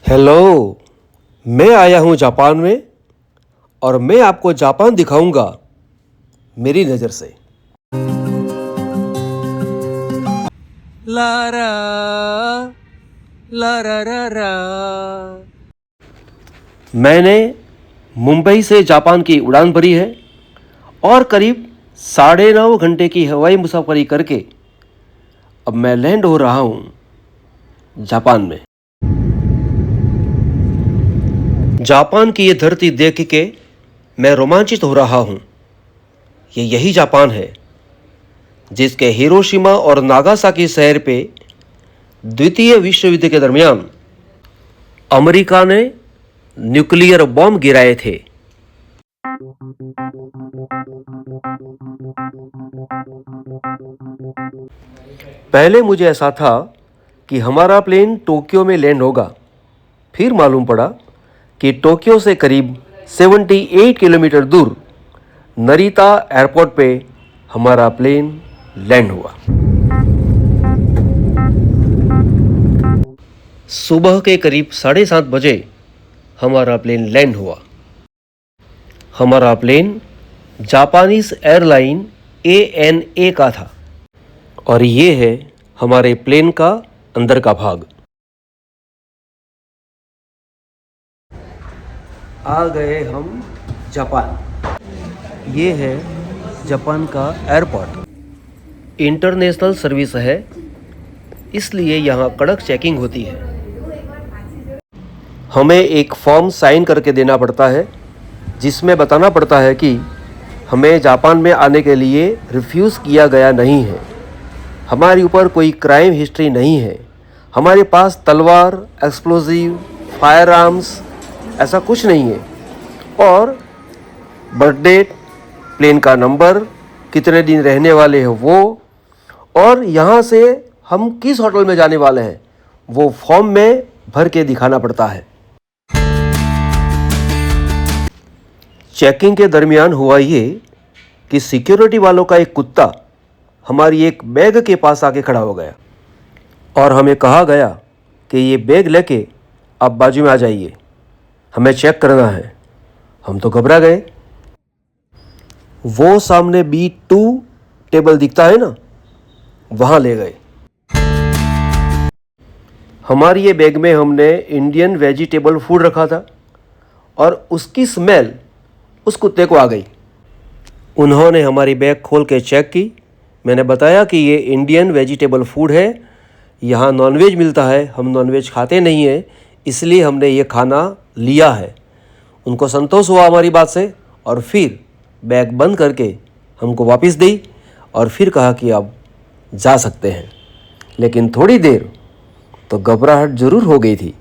Hello. मैं आया हूँ जापान में और मैं आपको जापान दिखाऊंगा मेरी नज़र से। लारा लारा रा रा। मैंने मुंबई से जापान की उड़ान भरी है और करीब 9.5 घंटे की हवाई मुसाफरी करके अब मैं लैंड हो रहा हूँ जापान में। जापान की ये धरती देख के मैं रोमांचित हो रहा हूँ। ये यही जापान है जिसके हिरोशिमा और नागासाकी शहर पे द्वितीय विश्व युद्ध के दरमियान अमेरिका ने न्यूक्लियर बॉम्ब गिराए थे। पहले मुझे ऐसा था कि हमारा प्लेन टोक्यो में लैंड होगा, फिर मालूम पड़ा कि टोक्यो से करीब 78 किलोमीटर दूर नरीता एयरपोर्ट पे हमारा प्लेन लैंड हुआ। सुबह के करीब 7:30 बजे हमारा प्लेन लैंड हुआ। हमारा प्लेन जापानीज एयरलाइन ANA का था और ये है हमारे प्लेन का अंदर का भाग। आ गए हम जापान। ये है जापान का एयरपोर्ट। इंटरनेशनल सर्विस है, इसलिए यहाँ कड़क चेकिंग होती है। हमें एक फॉर्म साइन करके देना पड़ता है जिसमें बताना पड़ता है कि हमें जापान में आने के लिए रिफ्यूज़ किया गया नहीं है, हमारे ऊपर कोई क्राइम हिस्ट्री नहीं है, हमारे पास तलवार, एक्सप्लोजिव, फायर आर्म्स ऐसा कुछ नहीं है, और बर्थ डेट, प्लेन का नंबर, कितने दिन रहने वाले हैं वो, और यहाँ से हम किस होटल में जाने वाले हैं वो फॉर्म में भर के दिखाना पड़ता है। चेकिंग के दरमियान हुआ ये कि सिक्योरिटी वालों का एक कुत्ता हमारी एक बैग के पास आके खड़ा हो गया और हमें कहा गया कि ये बैग लेके आप बाजू में आ जाइए, हमें चेक करना है। हम तो घबरा गए। वो सामने B2 टेबल दिखता है ना, वहाँ ले गए। हमारी ये बैग में हमने इंडियन वेजिटेबल फूड रखा था और उसकी स्मेल उस कुत्ते को आ गई। उन्होंने हमारी बैग खोल के चेक की। मैंने बताया कि ये इंडियन वेजिटेबल फूड है, यहाँ नॉनवेज मिलता है, हम नॉनवेज खाते नहीं हैं, इसलिए हमने ये खाना लिया है। उनको संतोष हुआ हमारी बात से और फिर बैग बंद करके हमको वापस दी और फिर कहा कि आप जा सकते हैं। लेकिन थोड़ी देर तो घबराहट ज़रूर हो गई थी।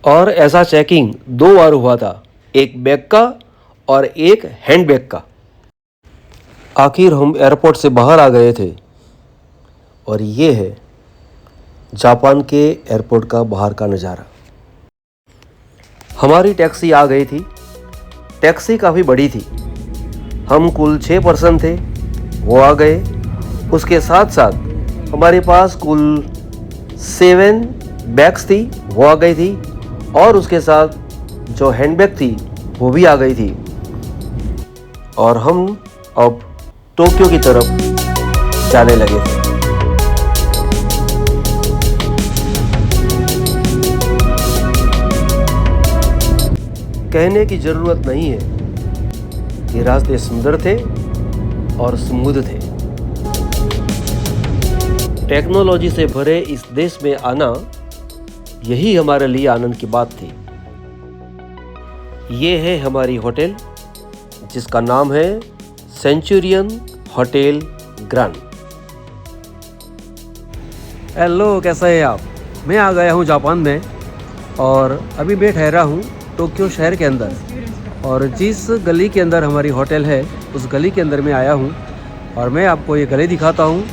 और ऐसा चेकिंग 2 बार हुआ था, एक बैग का और एक हैंड बैग का। आखिर हम एयरपोर्ट से बाहर आ गए थे और ये है जापान के एयरपोर्ट का बाहर का नज़ारा। हमारी टैक्सी आ गई थी। टैक्सी काफ़ी बड़ी थी, हम कुल 6 पर्सन थे, वो आ गए। उसके साथ साथ हमारे पास कुल 7 बैग्स थी, वो आ गई थी, और उसके साथ जो हैंडबैग थी वो भी आ गई थी। और हम अब टोक्यो की तरफ जाने लगे थे। कहने की ज़रूरत नहीं है कि रास्ते सुंदर थे और स्मूथ थे। टेक्नोलॉजी से भरे इस देश में आना यही हमारे लिए आनंद की बात थी। ये है हमारी होटल जिसका नाम है सेंचुरियन होटल ग्रैंड। हेलो, कैसा है आप? मैं आ गया हूँ जापान में और अभी मैं ठहरा हूँ टोक्यो शहर के अंदर, और जिस गली के अंदर हमारी होटल है उस गली के अंदर मैं आया हूँ और मैं आपको ये गली दिखाता हूँ।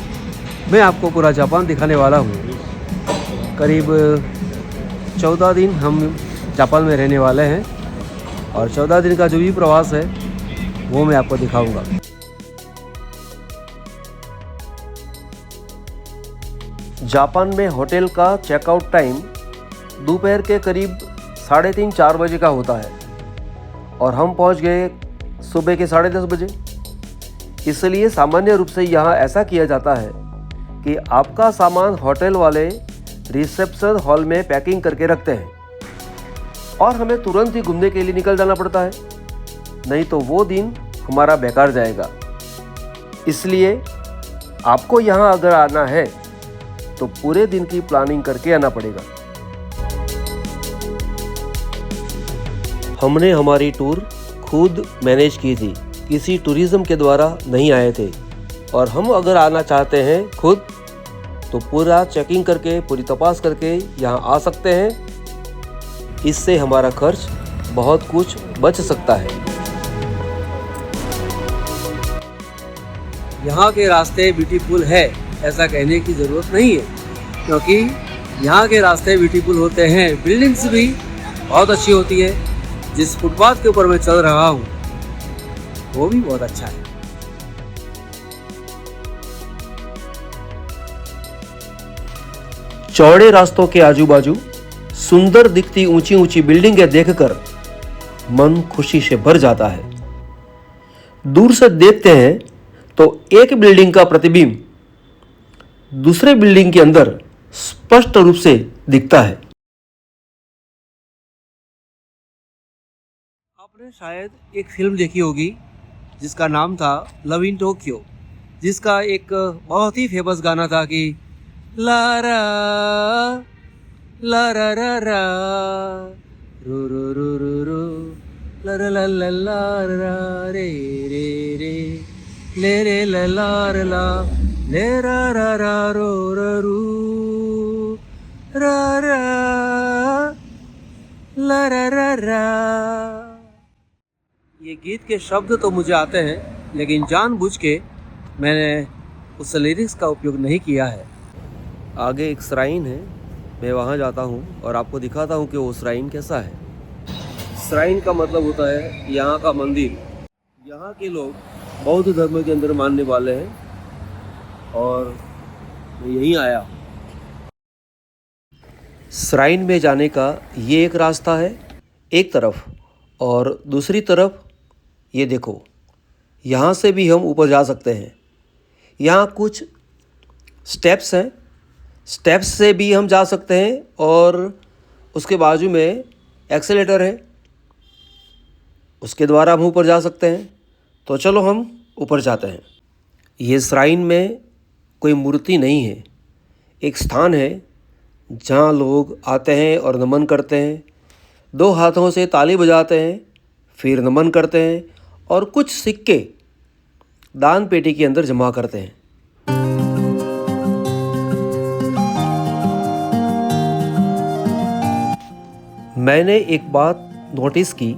मैं आपको पूरा जापान दिखाने वाला हूँ। करीब 14 दिन हम जापान में रहने वाले हैं और 14 दिन का जो भी प्रवास है वो मैं आपको दिखाऊंगा। जापान में होटल का चेकआउट टाइम दोपहर के करीब 3:30-4 बजे का होता है और हम पहुंच गए सुबह के 10:30 बजे। इसलिए सामान्य रूप से यहाँ ऐसा किया जाता है कि आपका सामान होटल वाले रिसेप्शन हॉल में पैकिंग करके रखते हैं और हमें तुरंत ही घूमने के लिए निकल जाना पड़ता है, नहीं तो वो दिन हमारा बेकार जाएगा। इसलिए आपको यहाँ अगर आना है तो पूरे दिन की प्लानिंग करके आना पड़ेगा। हमने हमारी टूर खुद मैनेज की थी, किसी टूरिज्म के द्वारा नहीं आए थे और हम अगर आना चाहते हैं खुद तो पूरा चेकिंग करके पूरी तपास करके यहाँ आ सकते हैं। इससे हमारा खर्च बहुत कुछ बच सकता है। यहाँ के रास्ते ब्यूटीफुल है ऐसा कहने की ज़रूरत नहीं है, क्योंकि यहाँ के रास्ते ब्यूटीफुल होते हैं। बिल्डिंग्स भी बहुत अच्छी होती है। जिस फुटपाथ के ऊपर मैं चल रहा हूँ वो भी बहुत अच्छा है। चौड़े रास्तों के आजू बाजू सुंदर दिखती ऊंची ऊंची बिल्डिंगें देखकर मन खुशी से भर जाता है। दूर से देखते हैं तो एक बिल्डिंग का प्रतिबिंब दूसरे बिल्डिंग के अंदर स्पष्ट रूप से दिखता है। आपने शायद एक फिल्म देखी होगी जिसका नाम था लव इन टोक्यो, जिसका एक बहुत ही फेमस गाना था कि लारा लारा रा रा रो रो रो रो रो ला ला ला ला ला रा रे रे रे ले रे ला ला रा ला ले रा रा रा रो रो रू रा रा ला रा रा रा। ये गीत के शब्द तो मुझे आते हैं, लेकिन जानबूझ के मैंने उस लिरिक्स का उपयोग नहीं किया है। आगे एक श्राइन है, मैं वहाँ जाता हूँ और आपको दिखाता हूँ कि वो श्राइन कैसा है। श्राइन का मतलब होता है यहाँ का मंदिर। यहाँ के लोग बौद्ध धर्म के अंदर मानने वाले हैं और मैं यहीं आया। श्राइन में जाने का ये एक रास्ता है एक तरफ, और दूसरी तरफ ये देखो, यहाँ से भी हम ऊपर जा सकते हैं। यहाँ कुछ स्टेप्स हैं, स्टेप्स से भी हम जा सकते हैं और उसके बाजू में एक्सेलेटर है, उसके द्वारा हम ऊपर जा सकते हैं। तो चलो हम ऊपर जाते हैं। ये श्राइन में कोई मूर्ति नहीं है, एक स्थान है जहाँ लोग आते हैं और नमन करते हैं, 2 हाथों से ताली बजाते हैं, फिर नमन करते हैं और कुछ सिक्के दान पेटी के अंदर जमा करते हैं। मैंने एक बात नोटिस की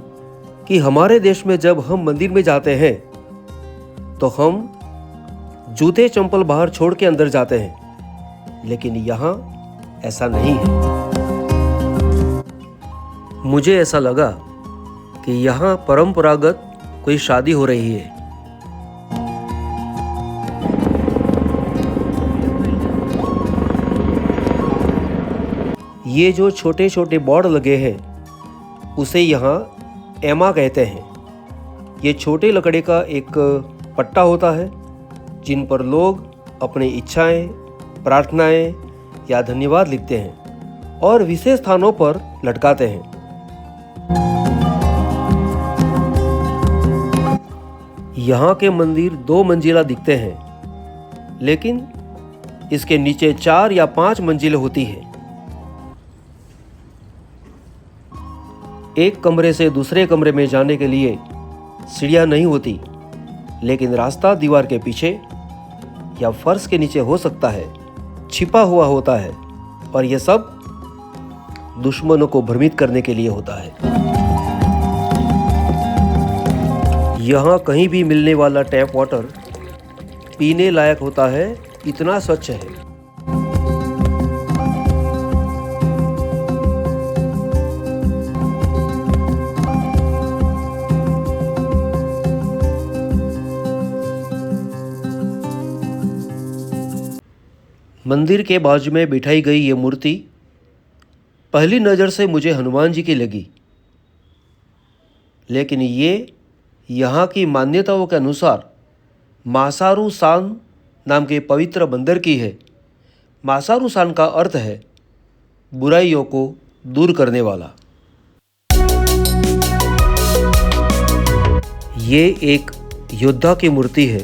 कि हमारे देश में जब हम मंदिर में जाते हैं तो हम जूते चंपल बाहर छोड़ के अंदर जाते हैं, लेकिन यहाँ ऐसा नहीं है। मुझे ऐसा लगा कि यहाँ परंपरागत कोई शादी हो रही है। ये जो छोटे छोटे बोर्ड लगे हैं उसे यहाँ एमा कहते हैं। ये छोटे लकड़े का एक पट्टा होता है जिन पर लोग अपनी इच्छाएं, प्रार्थनाएं या धन्यवाद लिखते हैं और विशेष स्थानों पर लटकाते हैं। यहाँ के मंदिर 2 मंजिला दिखते हैं, लेकिन इसके नीचे 4 या 5 मंजिलें होती हैं। एक कमरे से दूसरे कमरे में जाने के लिए सीढ़ियाँ नहीं होती, लेकिन रास्ता दीवार के पीछे या फर्श के नीचे हो सकता है, छिपा हुआ होता है, और यह सब दुश्मनों को भ्रमित करने के लिए होता है। यहाँ कहीं भी मिलने वाला टैप वाटर पीने लायक होता है, इतना स्वच्छ है। मंदिर के बाजू में बिठाई गई ये मूर्ति पहली नज़र से मुझे हनुमान जी की लगी, लेकिन ये यहाँ की मान्यताओं के अनुसार मासारू सान नाम के पवित्र बंदर की है। मासारू सान का अर्थ है बुराइयों को दूर करने वाला। ये एक योद्धा की मूर्ति है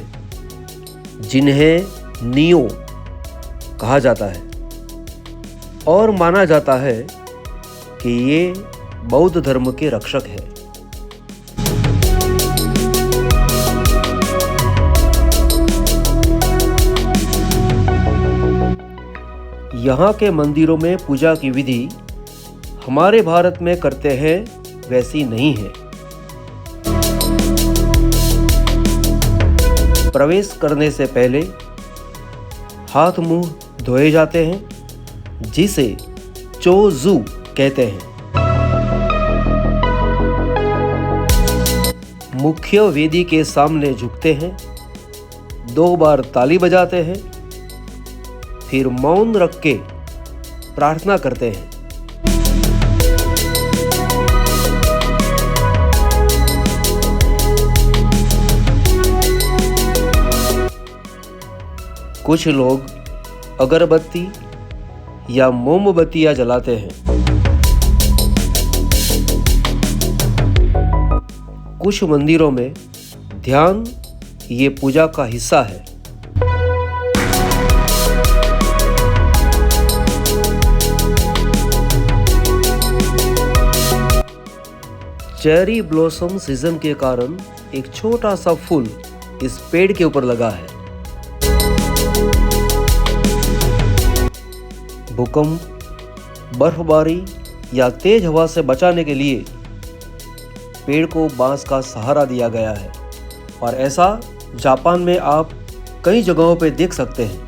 जिन्हें नियो कहा जाता है और माना जाता है कि ये बौद्ध धर्म के रक्षक है। यहाँ के मंदिरों में पूजा की विधि हमारे भारत में करते हैं वैसी नहीं है। प्रवेश करने से पहले हाथ मुंह धोए जाते हैं, जिसे चोजू कहते हैं। मुख्य वेदी के सामने झुकते हैं, 2 बार ताली बजाते हैं, फिर मौन रख के प्रार्थना करते हैं। कुछ लोग अगरबत्ती या मोमबत्तियां जलाते हैं। कुछ मंदिरों में ध्यान ये पूजा का हिस्सा है। चेरी ब्लॉसम सीजन के कारण एक छोटा सा फूल इस पेड़ के ऊपर लगा है। भूकंप, बर्फबारी या तेज हवा से बचाने के लिए पेड़ को बांस का सहारा दिया गया है और ऐसा जापान में आप कई जगहों पे देख सकते हैं।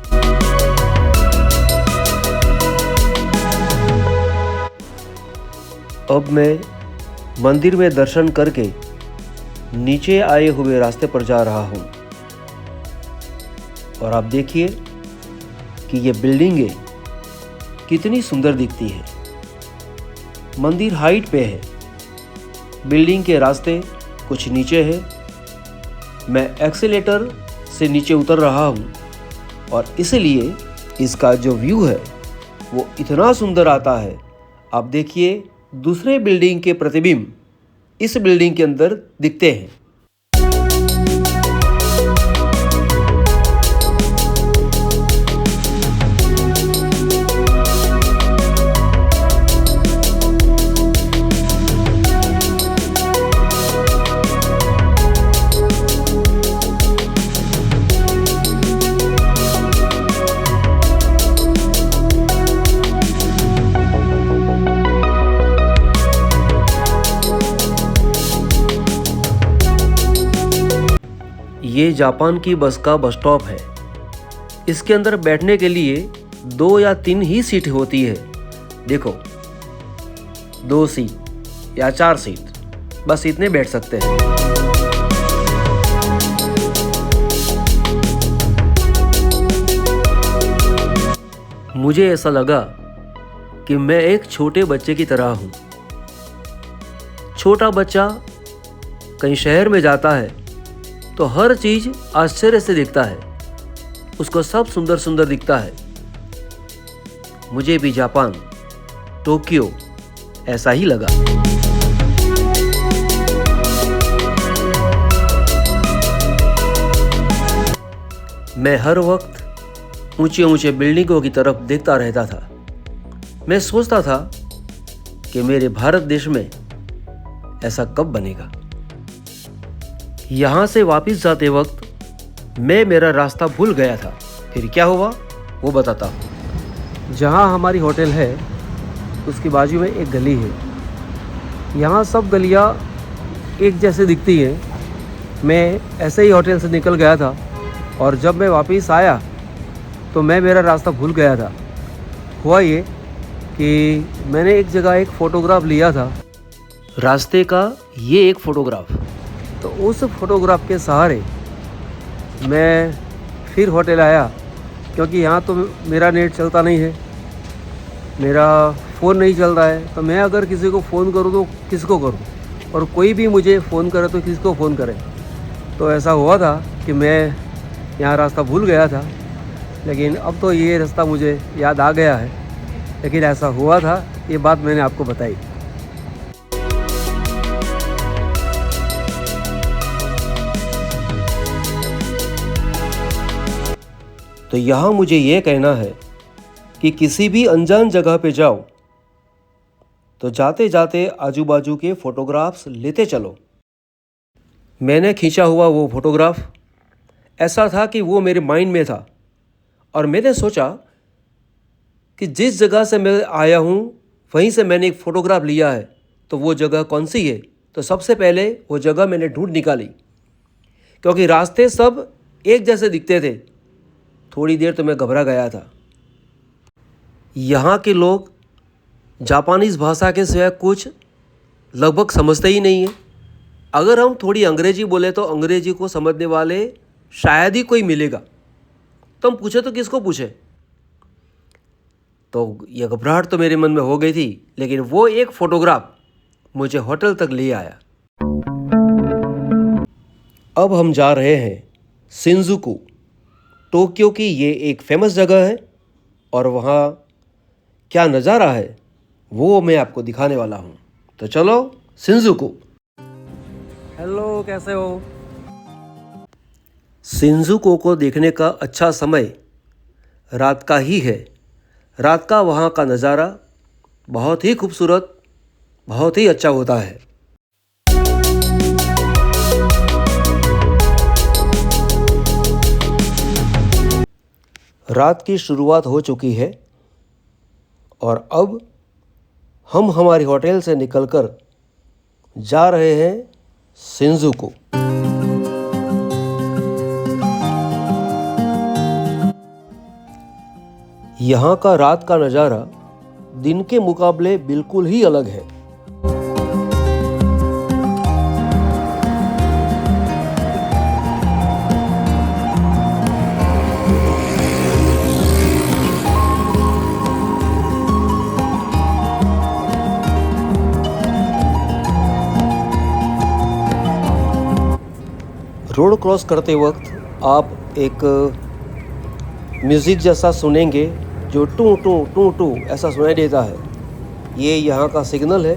अब मैं मंदिर में दर्शन करके नीचे आए हुए रास्ते पर जा रहा हूँ और आप देखिए कि ये बिल्डिंगें कितनी सुंदर दिखती है। मंदिर हाइट पे है, बिल्डिंग के रास्ते कुछ नीचे है। मैं एक्सीलेटर से नीचे उतर रहा हूँ और इसलिए इसका जो व्यू है वो इतना सुंदर आता है। आप देखिए दूसरे बिल्डिंग के प्रतिबिंब इस बिल्डिंग के अंदर दिखते हैं। ये जापान की बस का बस स्टॉप है। इसके अंदर बैठने के लिए 2 या 3 ही सीट होती है। देखो 2 सीट या 4 सीट, बस इतने बैठ सकते हैं। मुझे ऐसा लगा कि मैं एक छोटे बच्चे की तरह हूँ। छोटा बच्चा कहीं शहर में जाता है तो हर चीज़ आश्चर्य से दिखता है, उसको सब सुंदर सुंदर दिखता है। मुझे भी जापान, टोक्यो ऐसा ही लगा। मैं हर वक्त ऊंचे ऊंचे बिल्डिंगों की तरफ देखता रहता था। मैं सोचता था कि मेरे भारत देश में ऐसा कब बनेगा। यहाँ से वापस जाते वक्त मैं मेरा रास्ता भूल गया था। फिर क्या हुआ वो बताता हूँ। जहाँ हमारी होटल है उसकी बाजू में एक गली है। यहाँ सब गलियाँ एक जैसे दिखती हैं। मैं ऐसे ही होटल से निकल गया था और जब मैं वापस आया तो मैं मेरा रास्ता भूल गया था। हुआ ये कि मैंने एक जगह एक फ़ोटोग्राफ लिया था, रास्ते का ये एक फ़ोटोग्राफ। तो उस फोटोग्राफ के सहारे मैं फिर होटल आया क्योंकि यहाँ तो मेरा नेट चलता नहीं है, मेरा फ़ोन नहीं चल रहा है। तो मैं अगर किसी को फ़ोन करूँ तो किसको करूँ, और कोई भी मुझे फ़ोन करे तो किसको फ़ोन करे। तो ऐसा हुआ था कि मैं यहाँ रास्ता भूल गया था, लेकिन अब तो ये रास्ता मुझे याद आ गया है। लेकिन ऐसा हुआ था, ये बात मैंने आपको बताई। तो यहाँ मुझे ये कहना है कि किसी भी अनजान जगह पे जाओ तो जाते जाते आजू बाजू के फ़ोटोग्राफ्स लेते चलो। मैंने खींचा हुआ वो फ़ोटोग्राफ ऐसा था कि वो मेरे माइंड में था, और मैंने सोचा कि जिस जगह से मैं आया हूँ वहीं से मैंने एक फ़ोटोग्राफ लिया है, तो वो जगह कौन सी है। तो सबसे पहले वो जगह मैंने ढूंढ निकाली, क्योंकि रास्ते सब एक जैसे दिखते थे। थोड़ी देर तो मैं घबरा गया था। यहाँ के लोग जापानीज़ भाषा के सिवाय कुछ लगभग समझते ही नहीं है। अगर हम थोड़ी अंग्रेजी बोले तो अंग्रेजी को समझने वाले शायद ही कोई मिलेगा। तो हम पूछे तो किसको पूछे। तो यह घबराहट तो मेरे मन में हो गई थी, लेकिन वो एक फ़ोटोग्राफ मुझे होटल तक ले आया। अब हम जा रहे हैं शिंजुकू। टोक्यो की ये एक फेमस जगह है, और वहाँ क्या नज़ारा है वो मैं आपको दिखाने वाला हूँ। तो चलो शिंजुकू। हेलो, कैसे हो। शिंजुकू को देखने का अच्छा समय रात का ही है। रात का वहाँ का नज़ारा बहुत ही खूबसूरत, बहुत ही अच्छा होता है। रात की शुरुआत हो चुकी है, और अब हम हमारी होटल से निकलकर जा रहे हैं शिंजुकू। यहाँ का रात का नज़ारा दिन के मुकाबले बिल्कुल ही अलग है। रोड क्रॉस करते वक्त आप एक म्यूज़िक जैसा सुनेंगे, जो टू टू टू टू ऐसा सुनाई देता है। ये यहाँ का सिग्नल है,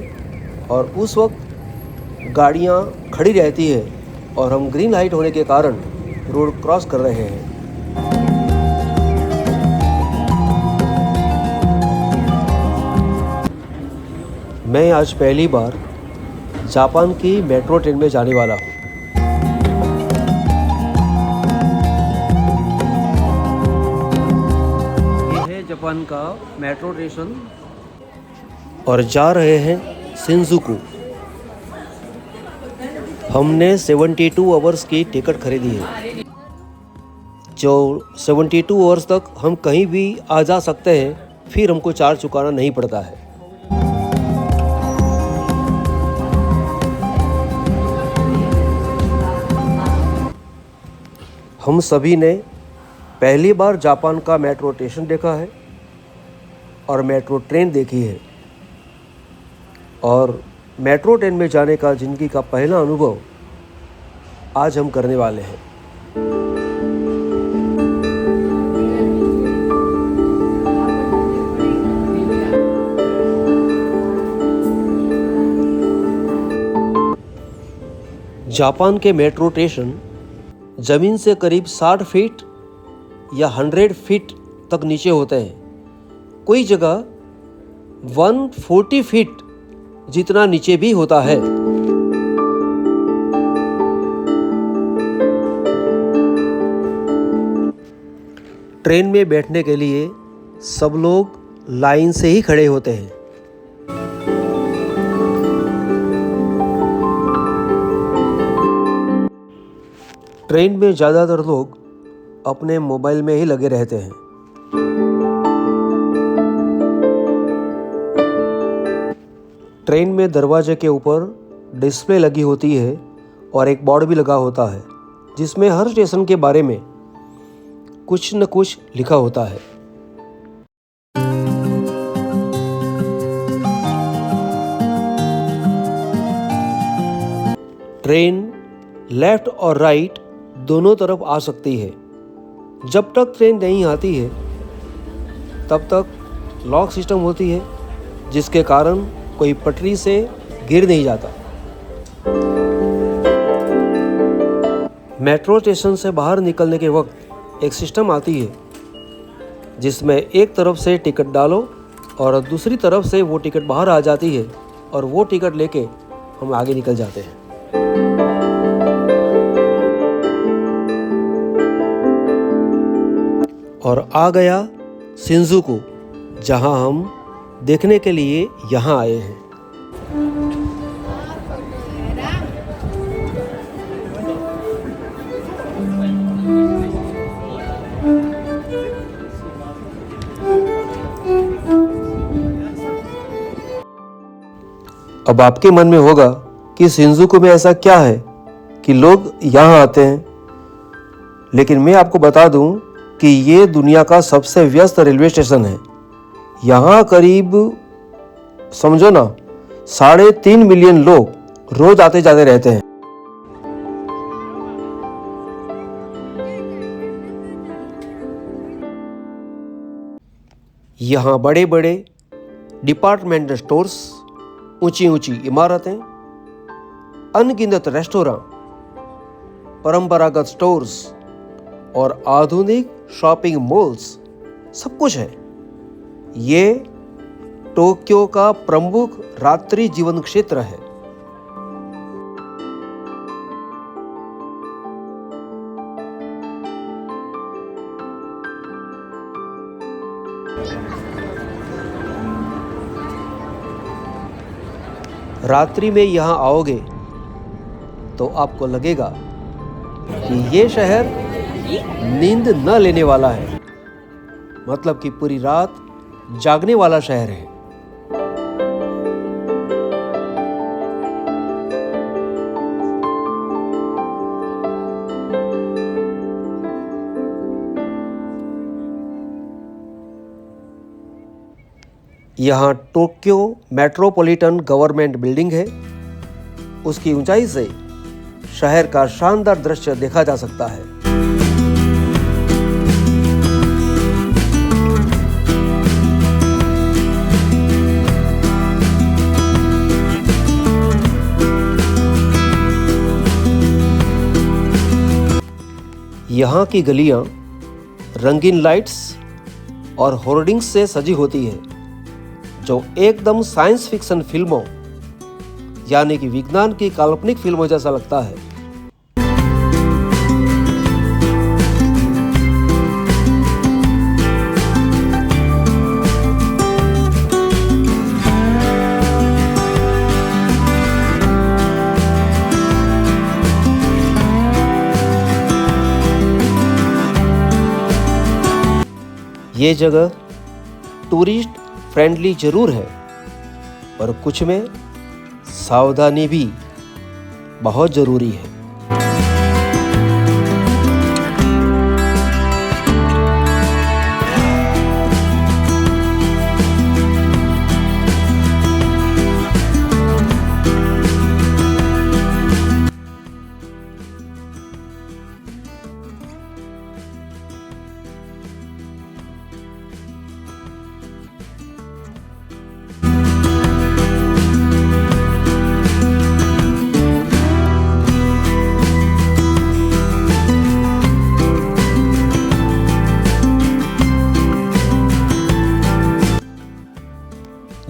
और उस वक्त गाड़ियाँ खड़ी रहती है, और हम ग्रीन लाइट होने के कारण रोड क्रॉस कर रहे हैं। मैं आज पहली बार जापान की मेट्रो ट्रेन में जाने वाला हूँ। जापान का मेट्रो स्टेशन, और जा रहे हैं शिंजुकू। हमने 72 आवर्स की टिकट खरीदी है, जो 72 आवर्स तक हम कहीं भी आ जा सकते हैं, फिर हमको चार्ज चुकाना नहीं पड़ता है। हम सभी ने पहली बार जापान का मेट्रो स्टेशन देखा है और मेट्रो ट्रेन देखी है, और मेट्रो ट्रेन में जाने का ज़िंदगी का पहला अनुभव आज हम करने वाले हैं। जापान के मेट्रो स्टेशन ज़मीन से करीब 60 फीट या 100 फीट तक नीचे होते हैं। कोई जगह 140 फीट जितना नीचे भी होता है। ट्रेन में बैठने के लिए सब लोग लाइन से ही खड़े होते हैं। ट्रेन में ज़्यादातर लोग अपने मोबाइल में ही लगे रहते हैं। ट्रेन में दरवाजे के ऊपर डिस्प्ले लगी होती है और एक बोर्ड भी लगा होता है, जिसमें हर स्टेशन के बारे में कुछ न कुछ लिखा होता है। ट्रेन लेफ्ट और राइट दोनों तरफ आ सकती है। जब तक ट्रेन नहीं आती है तब तक लॉक सिस्टम होती है, जिसके कारण कोई पटरी से गिर नहीं जाता। मेट्रो स्टेशन से बाहर निकलने के वक्त एक सिस्टम आती है जिसमें एक तरफ से टिकट डालो और दूसरी तरफ से वो टिकट बाहर आ जाती है और वो टिकट लेके हम आगे निकल जाते हैं। और आ गया शिंजुकू, जहां हम देखने के लिए यहाँ आए हैं। अब आपके मन में होगा कि शिंजुकू में ऐसा क्या है कि लोग यहाँ आते हैं, लेकिन मैं आपको बता दूं कि ये दुनिया का सबसे व्यस्त रेलवे स्टेशन है। यहाँ करीब समझो ना 3.5 मिलियन लोग रोज आते जाते रहते हैं। यहाँ बड़े बड़े डिपार्टमेंटल स्टोर्स, ऊंची ऊंची इमारतें, अनगिनत रेस्टोरेंट, परंपरागत स्टोर्स और आधुनिक शॉपिंग मॉल्स सब कुछ है। ये टोक्यो का प्रमुख रात्रि जीवन क्षेत्र है। रात्रि में यहाँ आओगे तो आपको लगेगा कि ये शहर नींद न लेने वाला है, मतलब कि पूरी रात जागने वाला शहर है। यहाँ टोक्यो मेट्रोपॉलिटन गवर्नमेंट बिल्डिंग है। उसकी ऊंचाई से शहर का शानदार दृश्य देखा जा सकता है। यहाँ की गलियाँ रंगीन लाइट्स और होर्डिंग्स से सजी होती है, जो एकदम साइंस फिक्शन फिल्मों यानी कि विज्ञान की काल्पनिक फिल्मों जैसा लगता है। ये जगह टूरिस्ट फ्रेंडली जरूर है, पर कुछ में सावधानी भी बहुत जरूरी है।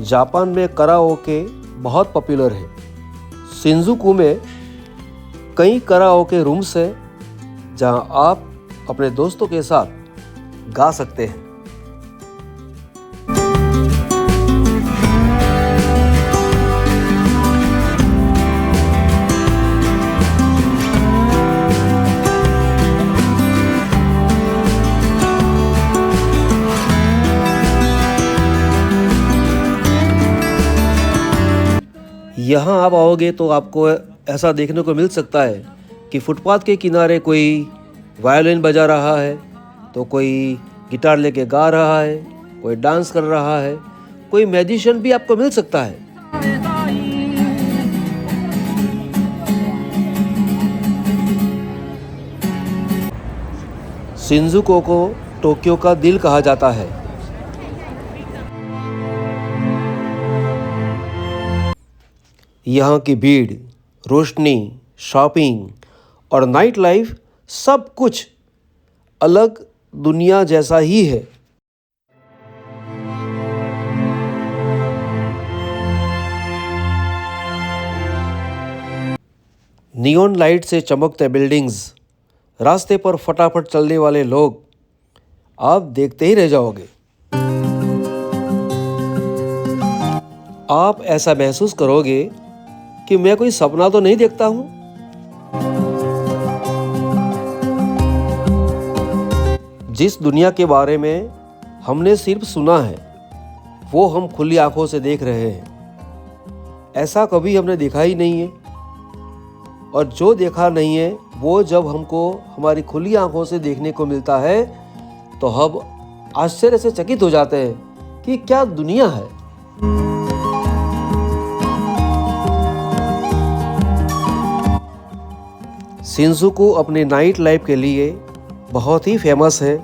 जापान में कराओके बहुत पॉपुलर है। शिंजुकू में कई कराओके रूम्स हैं जहां आप अपने दोस्तों के साथ गा सकते हैं। यहाँ आप आओगे तो आपको ऐसा देखने को मिल सकता है कि फुटपाथ के किनारे कोई वायोलिन बजा रहा है, तो कोई गिटार लेके गा रहा है, कोई डांस कर रहा है, कोई मैजिशियन भी आपको मिल सकता है। शिंजुको को टोक्यो का दिल कहा जाता है। यहाँ की भीड़, रोशनी, शॉपिंग और नाइट लाइफ सब कुछ अलग दुनिया जैसा ही है। नियॉन लाइट से चमकते बिल्डिंग्स, रास्ते पर फटाफट चलने वाले लोग, आप देखते ही रह जाओगे। आप ऐसा महसूस करोगे कि मैं कोई सपना तो नहीं देखता हूं। जिस दुनिया के बारे में हमने सिर्फ सुना है, वो हम खुली आंखों से देख रहे हैं। ऐसा कभी हमने देखा ही नहीं है, और जो देखा नहीं है वो जब हमको हमारी खुली आंखों से देखने को मिलता है तो हम आश्चर्य से चकित हो जाते हैं कि क्या दुनिया है। शिंजुकू अपने नाइट लाइफ के लिए बहुत ही फेमस है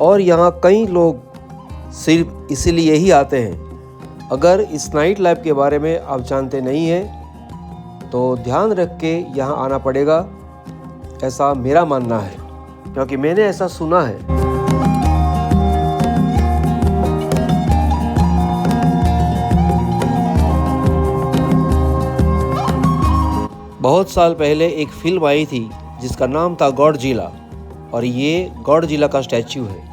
और यहाँ कई लोग सिर्फ इसीलिए ही आते हैं। अगर इस नाइट लाइफ के बारे में आप जानते नहीं हैं तो ध्यान रख के यहाँ आना पड़ेगा, ऐसा मेरा मानना है, क्योंकि मैंने ऐसा सुना है। बहुत साल पहले एक फिल्म आई थी जिसका नाम था गॉडजिला, और ये गॉडजिला का स्टैच्यू है।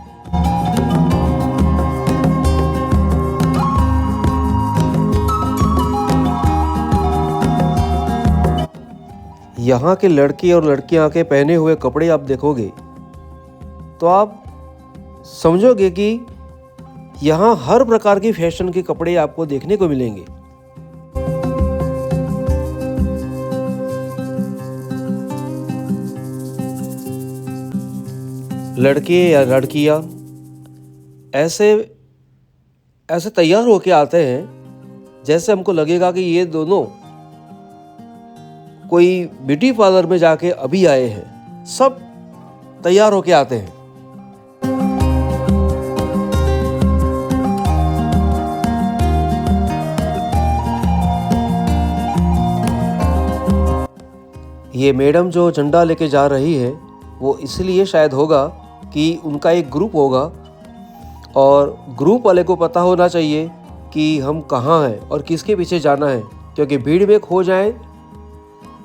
यहाँ के लड़के और लड़कियाँ के पहने हुए कपड़े आप देखोगे तो आप समझोगे कि यहाँ हर प्रकार की फैशन के कपड़े आपको देखने को मिलेंगे। लड़के या लड़कियाँ ऐसे तैयार होके आते हैं जैसे हमको लगेगा कि ये दोनों कोई ब्यूटी पार्लर में जाके अभी आए हैं। सब तैयार होके आते हैं। ये मैडम जो झंडा लेके जा रही है वो इसलिए शायद होगा कि उनका एक ग्रुप होगा, और ग्रुप वाले को पता होना चाहिए कि हम कहाँ हैं और किसके पीछे जाना है, क्योंकि भीड़ में खो जाएं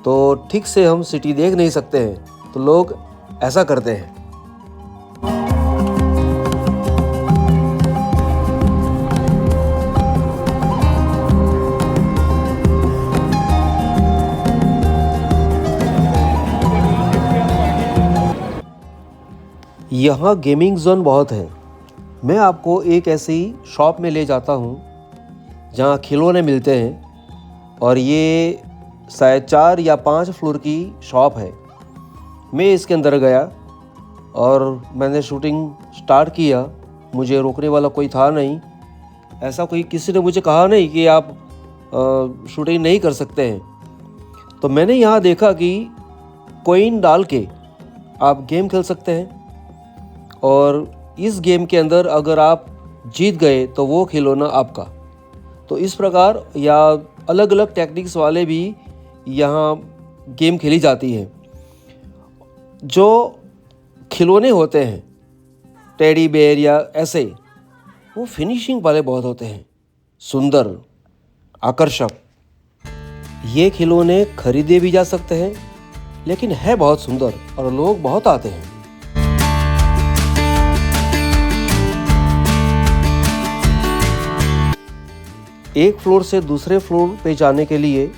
तो ठीक से हम सिटी देख नहीं सकते हैं, तो लोग ऐसा करते हैं। यहाँ गेमिंग जोन बहुत है। मैं आपको एक ऐसी शॉप में ले जाता हूँ जहाँ खिलौने मिलते हैं, और ये शायद 4 या 5 फ्लोर की शॉप है। मैं इसके अंदर गया और मैंने शूटिंग स्टार्ट किया। मुझे रोकने वाला कोई था नहीं, ऐसा कोई किसी ने मुझे कहा नहीं कि आप शूटिंग नहीं कर सकते हैं। तो मैंने यहाँ देखा कि कॉइन डाल के आप गेम खेल सकते हैं, और इस गेम के अंदर अगर आप जीत गए तो वो खिलौना आपका। तो इस प्रकार या अलग अलग टेक्निक्स वाले भी यहाँ गेम खेली जाती है। जो खिलौने होते हैं टेडी बेयर या ऐसे, वो फिनिशिंग वाले बहुत होते हैं, सुंदर, आकर्षक। ये खिलौने खरीदे भी जा सकते हैं, लेकिन है बहुत सुंदर और लोग बहुत आते हैं। एक फ्लोर से दूसरे फ्लोर पे जाने के लिए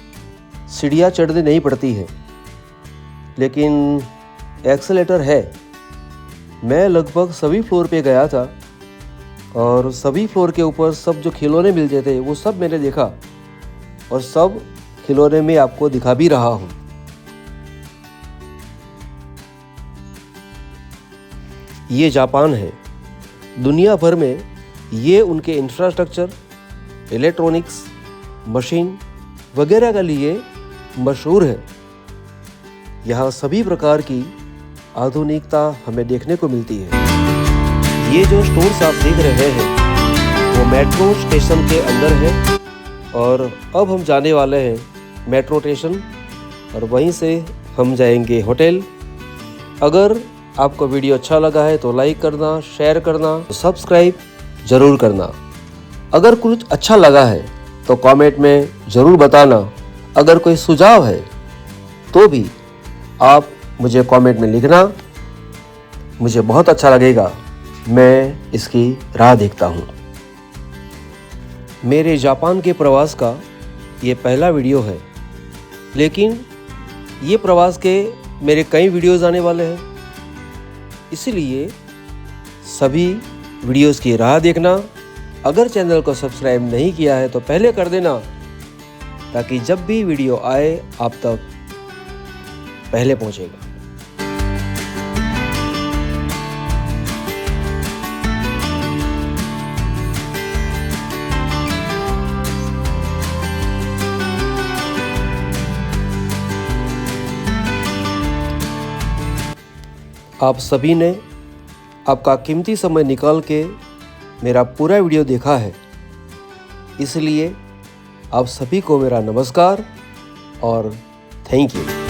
सीढ़ियाँ चढ़नी नहीं पड़ती है, लेकिन एक्सेलेटर है। मैं लगभग सभी फ्लोर पे गया था और सभी फ्लोर के ऊपर सब जो खिलौने मिलते थे वो सब मैंने देखा, और सब खिलौने में आपको दिखा भी रहा हूँ। ये जापान है। दुनिया भर में ये उनके इंफ्रास्ट्रक्चर, इलेक्ट्रॉनिक्स, मशीन वगैरह के लिए मशहूर है। यहाँ सभी प्रकार की आधुनिकता हमें देखने को मिलती है। ये जो स्टोर्स आप देख रहे हैं वो मेट्रो स्टेशन के अंदर है और अब हम जाने वाले हैं मेट्रो स्टेशन और वहीं से हम जाएंगे होटल। अगर आपको वीडियो अच्छा लगा है तो लाइक करना, शेयर करना, सब्सक्राइब ज़रूर करना। अगर कुछ अच्छा लगा है तो कमेंट में ज़रूर बताना। अगर कोई सुझाव है तो भी आप मुझे कमेंट में लिखना, मुझे बहुत अच्छा लगेगा। मैं इसकी राह देखता हूँ। मेरे जापान के प्रवास का ये पहला वीडियो है, लेकिन ये प्रवास के मेरे कई वीडियोज़ आने वाले हैं, इसलिए सभी वीडियोज़ की राह देखना। अगर चैनल को सब्सक्राइब नहीं किया है तो पहले कर देना, ताकि जब भी वीडियो आए आप तक पहले पहुंचेगा। आप सभी ने आपका कीमती समय निकाल के मेरा पूरा वीडियो देखा है, इसलिए आप सभी को मेरा नमस्कार और थैंक यू।